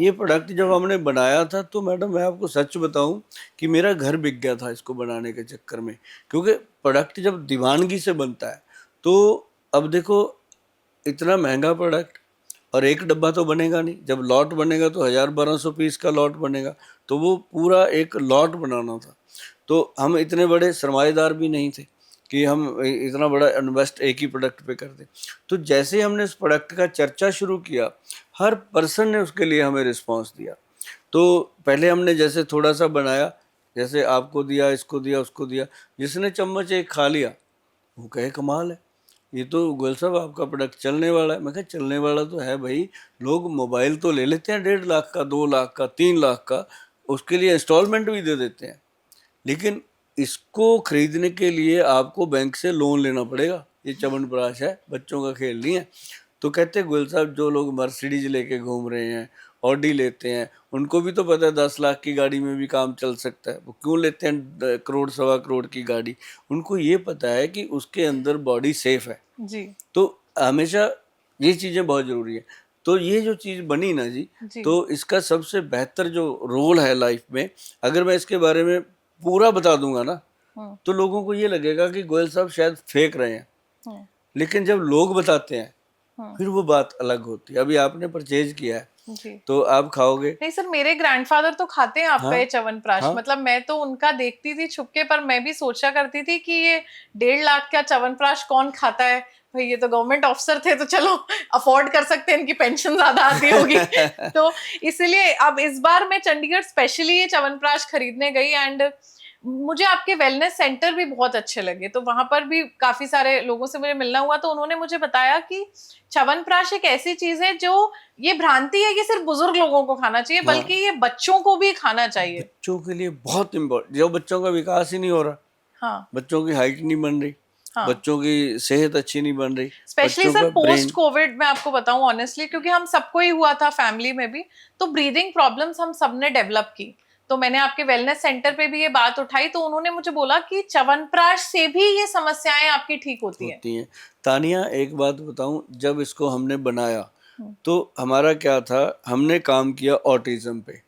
ये प्रोडक्ट जब हमने बनाया था तो मैडम मैं आपको सच बताऊं कि मेरा घर बिक गया था इसको बनाने के चक्कर में, क्योंकि प्रोडक्ट जब दीवानगी से बनता है तो अब देखो इतना महंगा प्रोडक्ट और एक डब्बा तो बनेगा नहीं, जब लॉट बनेगा तो 1000-1200 पीस का लॉट बनेगा, तो वो पूरा एक लॉट बनाना था। तो हम इतने बड़े सरमाएदार भी नहीं थे कि हम इतना बड़ा इन्वेस्ट एक ही प्रोडक्ट पे कर दें। तो जैसे ही हमने उस प्रोडक्ट का चर्चा शुरू किया, हर पर्सन ने उसके लिए हमें रिस्पॉन्स दिया। तो पहले हमने जैसे थोड़ा सा बनाया, जैसे आपको दिया, इसको दिया, उसको दिया, जिसने चम्मच एक खा लिया वो कहे कमाल है, ये तो गोयल साहब आपका प्रोडक्ट चलने वाला है। मैं कहा चलने वाला तो है भाई, लोग मोबाइल तो ले लेते हैं 1.5 लाख का, 2 लाख का, 3 लाख का, उसके लिए इंस्टॉलमेंट भी दे देते हैं, लेकिन इसको खरीदने के लिए आपको बैंक से लोन लेना पड़ेगा। ये च्यवनप्राश है, बच्चों का खेल नहीं है। तो कहते गोयल साहब जो लोग मर्सिडीज लेके घूम रहे हैं, ऑडी लेते हैं, उनको भी तो पता है 10 लाख की गाड़ी में भी काम चल सकता है, वो क्यों लेते हैं करोड़ सवा करोड़ की गाड़ी? उनको ये पता है कि उसके अंदर बॉडी सेफ है जी तो हमेशा ये चीज़ें बहुत ज़रूरी है। तो ये जो चीज़ बनी ना जी, जी तो इसका सबसे बेहतर जो रोल है लाइफ में, अगर मैं इसके बारे में पूरा बता दूंगा ना तो लोगों को ये लगेगा कि गोयल साहब शायद फेंक रहे हैं, लेकिन जब लोग बताते हैं फिर वो बात अलग होती है। अभी आपने परचेज किया है जी तो आप खाओगे। नहीं सर, मेरे ग्रैंडफादर तो खाते हैं आपका हाँ ये च्यवनप्राश। हाँ, मतलब मैं तो उनका देखती थी छुपके, पर मैं भी सोचा करती थी कि ये 1.5 लाख का च्यवनप्राश कौन खाता है भाई, ये तो गवर्नमेंट ऑफिसर थे तो चलो अफोर्ड कर सकते हैं, इनकी पेंशन ज्यादा आती होगी। तो इसलिए अब इस बार मैं चंडीगढ़ स्पेशली ये च्यवनप्राश खरीदने गई, एंड मुझे आपके वेलनेस सेंटर भी बहुत अच्छे लगे। तो वहां पर भी काफी सारे लोगों से मुझे मिलना हुआ, तो उन्होंने मुझे बताया कि च्यवनप्राश एक ऐसी चीज है जो, ये भ्रांति है कि सिर्फ बुजुर्ग लोगों को खाना चाहिए, हाँ, बल्कि ये बच्चों को भी खाना चाहिए। बच्चों के लिए बहुत इम्पोर्टेंट, जो बच्चों का विकास ही नहीं हो रहा, हाँ बच्चों की हाइट नहीं बन रही, हाँ, बच्चों की सेहत अच्छी नहीं बन रही, स्पेशली बच्चों सर का पोस्ट ब्रेन। कोविड में आपको बताऊं ऑनेस्टली, क्योंकि हम सबको ही हुआ था फैमिली में भी, तो ब्रीदिंग प्रॉब्लम्स हम सबने डेवलप की। तो मैंने आपके वेलनेस सेंटर पे भी ये बात उठाई, तो उन्होंने मुझे बोला कि च्यवनप्राश से भी ये समस्याएं आपकी ठीक होती है। होती हैं। तानिया एक बात बताऊं, जब इसको हमने बनाया तो हमारा क्या था, हमने काम किया ऑटिज्म पे,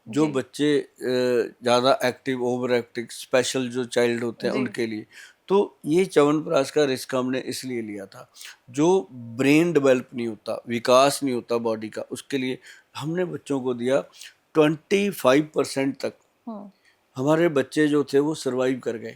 जो जी बच्चे ज़्यादा एक्टिव, ओवर एक्टिव, स्पेशल जो चाइल्ड होते हैं जी उनके लिए। तो ये च्यवनप्राश का रिस्क हमने इसलिए लिया था, जो ब्रेन डेवलप नहीं होता, विकास नहीं होता बॉडी का, उसके लिए हमने बच्चों को दिया। 25% तक हमारे बच्चे जो थे वो सरवाइव कर गए,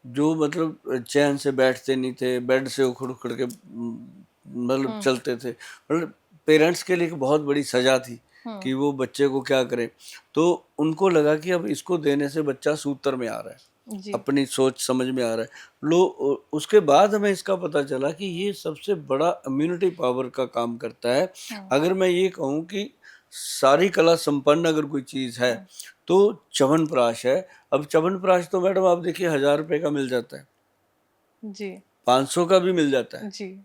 जो मतलब चैन से बैठते नहीं थे, बेड से उखड़ उखड़ के मतलब चलते थे। मतलब पेरेंट्स के लिए एक बहुत बड़ी सजा थी कि वो बच्चे को क्या करें। तो उनको लगा कि अब इसको देने से बच्चा सूत्र में आ रहा है, जी अपनी सोच समझ में आ रहा है। उसके बाद हमें इसका पता चला कि ये सबसे बड़ा इम्यूनिटी पावर का काम करता है। अगर मैं ये कहूँ कि सारी कला संपन्न अगर कोई चीज़ है तो च्यवनप्राश है। अब च्यवनप्राश तो मैडम आप देखिए 1000 रुपये का मिल जाता है, जी 500 का भी मिल जाता है। जी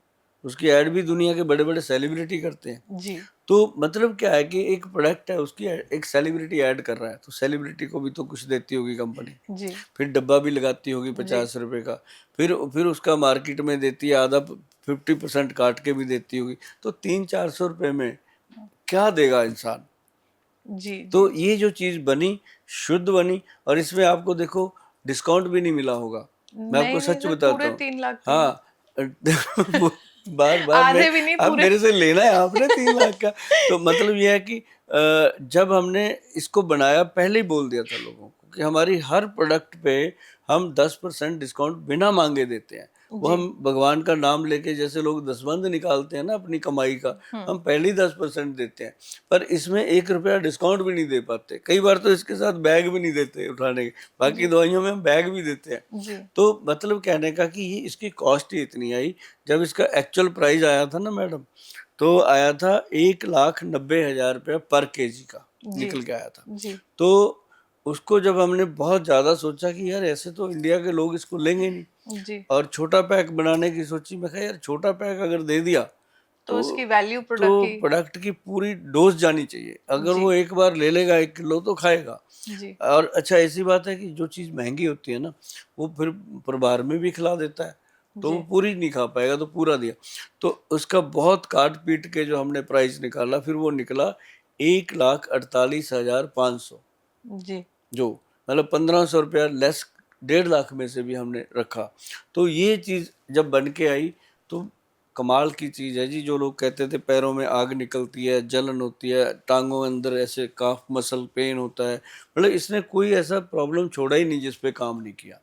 उसकी ऐड भी दुनिया के बड़े बड़े सेलिब्रिटी करते हैं। जी तो मतलब क्या है कि एक प्रोडक्ट है, उसकी एक सेलिब्रिटी ऐड कर रहा है, तो सेलिब्रिटी को भी तो कुछ देती होगी कंपनी, जी फिर डब्बा भी लगाती होगी जी 50 रुपये का, फिर उसका मार्केट में देती है आधा, 50% काट के भी देती होगी, तो 300-400 रुपये में क्या देगा इंसान? जी जी तो ये जो चीज़ बनी, शुद्ध बनी, और इसमें आपको देखो डिस्काउंट भी नहीं मिला होगा, मैं आपको नहीं नहीं सच सर, बताता पूरे हूँ। 3 लाख के हैं। हाँ, वो बार बार मैं, आधे भी नहीं, अब पूरे। मेरे से लेना है आपने 3 लाख का। तो मतलब ये है कि जब हमने इसको बनाया पहले ही बोल दिया था लोगों को कि हमारी हर प्रोडक्ट पे हम 10% डिस्काउंट बिना मांगे देते हैं। वो जी हम भगवान का नाम लेके, जैसे लोग दसबंध निकालते हैं ना अपनी कमाई का, हम पहले ही 10% देते हैं, पर इसमें 1 रुपया डिस्काउंट भी नहीं दे पाते। कई बार तो इसके साथ बैग भी नहीं देते उठाने के, बाकी जी दवाइयों में हम बैग भी देते हैं। जी तो मतलब कहने का कि ये इसकी कॉस्ट ही इतनी आई। जब इसका एक्चुअल प्राइस आया था ना मैडम, तो आया था 1,90,000 रुपया पर केजी का जी निकल के आया था। जी तो उसको जब हमने बहुत ज़्यादा सोचा कि यार ऐसे तो इंडिया के लोग इसको लेंगे नहीं, जी, और छोटा पैक बनाने की सोची, मैं कहा यार छोटा पैक अगर दे दिया तो तो उसकी वैल्यू तो प्रोडक्ट की। प्रोडक्ट की पूरी डोज जानी चाहिए। अगर जी वो एक बार ले लेगा 1 किलो तो खाएगा। जी और अच्छा ऐसी बात है कि जो चीज़ महंगी होती है ना, वो फिर परिवार में भी खिला देता है, तो वो जी पूरी नहीं खा पाएगा, तो पूरा दिया। तो उसका बहुत काट पीट के जो हमने प्राइस निकाला, फिर वो निकला 1,48,500, जी। जो मतलब 1500 रुपया लेस 1.5 लाख में से भी हमने रखा। तो ये चीज़ जब बन के आई तो कमाल की चीज़ है जी। जो लोग कहते थे पैरों में आग निकलती है, जलन होती है, टांगों के अंदर ऐसे काफ मसल पेन होता है, मतलब इसने कोई ऐसा प्रॉब्लम छोड़ा ही नहीं जिस पे काम नहीं किया।